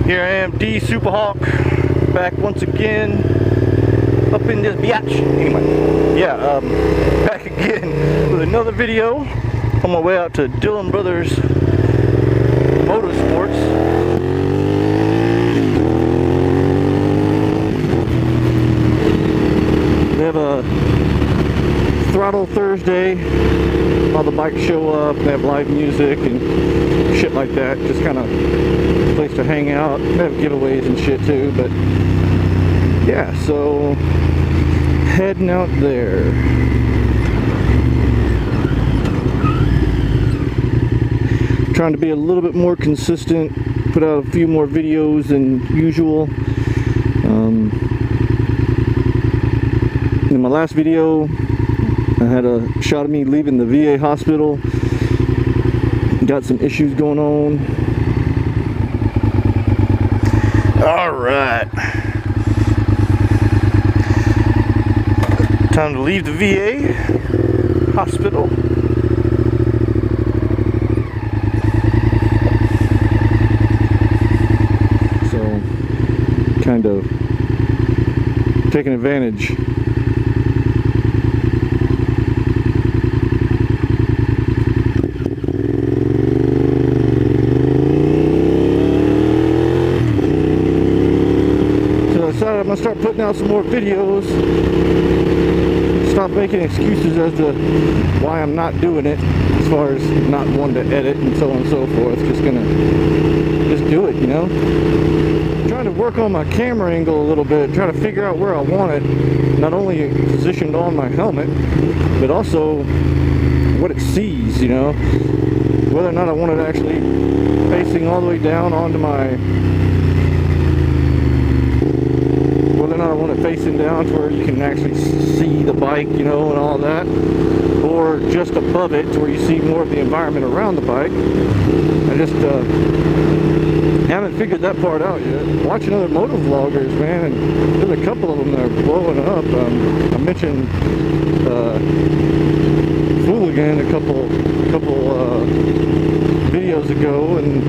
Here I am, D Superhawk, back once again up in this biatch. Anyway, yeah, back again with another video on my way out to Dillon Brothers Motorsports. They have a Throttle Thursday. All the bikes show up, they have live music and shit like that. Just kind of a place to hang out. They have giveaways and shit too, but yeah, so heading out there. Trying to be a little bit more consistent, put out a few more videos than usual. In my last video, I had a shot of me leaving the VA hospital. Got some issues going on. Alright. Time to leave the VA hospital. So, kind of taking advantage. I'm gonna start putting out some more videos. Stop making excuses as to why I'm not doing it, as far as not wanting to edit and so on and so forth. Just do it, you know. I'm trying to work on my camera angle a little bit, try to figure out where I want it, not only positioned on my helmet, but also what it sees, you know. Whether or not I want it actually facing all the way down onto my, whether or not I want it facing down to where you can actually see the bike, you know, and all that, or just above it to where you see more of the environment around the bike. I just haven't figured that part out yet. Watching other moto vloggers, man, and there's a couple of them that are blowing up. I mentioned Fooligan a couple videos ago, and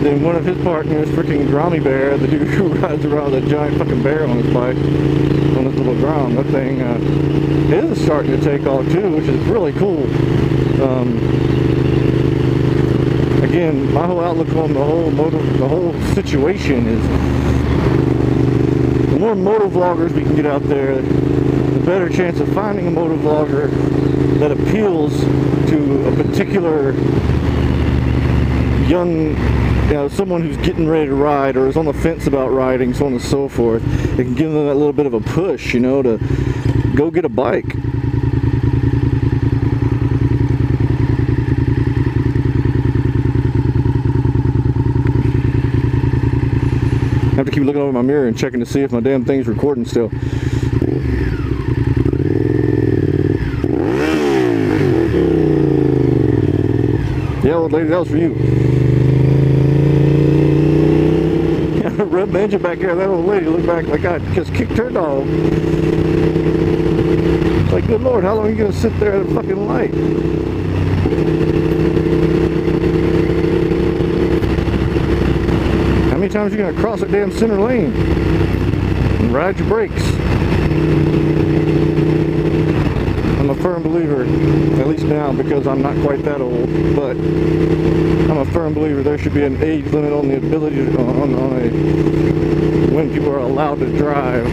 then one of his partners, freaking Grommy Bear, the dude who rides around with a giant fucking bear on his bike, on his little Grom. That thing is starting to take off too, which is really cool. Again, my whole outlook on the whole situation is, the more moto vloggers we can get out there, the better chance of finding a moto vlogger that appeals to a particular young, you know, someone who's getting ready to ride or is on the fence about riding, so on and so forth. It can give them that little bit of a push, you know, to go get a bike. I have to keep looking over my mirror and checking to see if my damn thing's recording still. Yeah, old lady, that was for you. Rub the engine back here. That old lady looked back like I just kicked her dog. It's like, good Lord, how long are you going to sit there at a fucking light? How many times are you going to cross a damn center lane and ride your brakes? I'm a firm believer, at least now, because I'm not quite that old, but I'm a firm believer there should be an age limit on the ability to, when people are allowed to drive.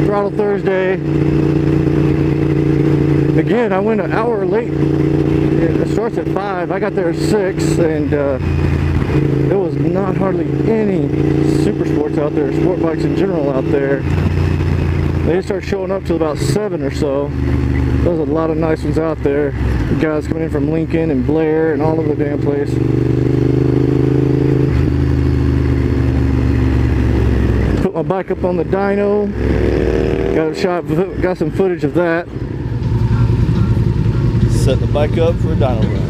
Throttle Thursday. Again, I went an hour late. It starts at 5. I got there at 6, and there was not hardly any super sports out there, sport bikes in general out there. They didn't start showing up till about 7 or so. There's a lot of nice ones out there. Guys coming in from Lincoln and Blair and all over the damn place. Put my bike up on the dyno. Got some footage of that. Set the bike up for a dyno run.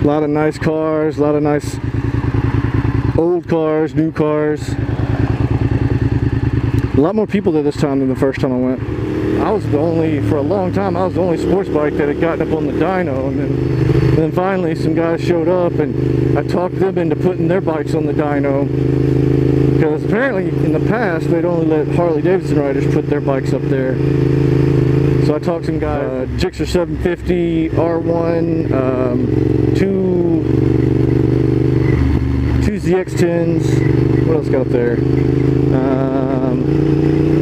A lot of nice cars, a lot of nice old cars, new cars. A lot more people there this time than the first time I went. For a long time, I was the only sports bike that had gotten up on the dyno, and then finally some guys showed up, and I talked them into putting their bikes on the dyno, because apparently in the past they'd only let Harley Davidson riders put their bikes up there. So I talked to some guys, Gixxer 750, R1, two ZX10s, what else got up there?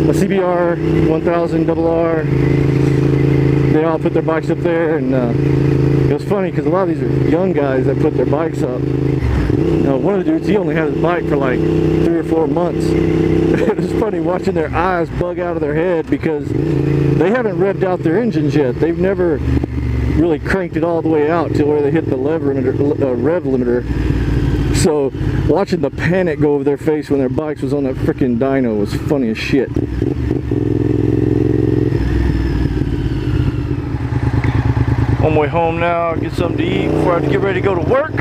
A CBR 1000 RR. They all put their bikes up there, and it was funny because a lot of these are young guys that put their bikes up. One of the dudes, he only had his bike for like 3 or 4 months. It was funny watching their eyes bug out of their head because they haven't revved out their engines yet. They've never really cranked it all the way out to where they hit the rev limiter. So watching the panic go over their face when their bikes was on that freaking dyno was funny as shit. On my way home now, get something to eat before I have to get ready to go to work.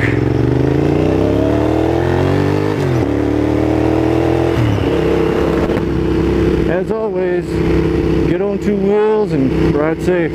As always, get on 2 wheels and ride safe.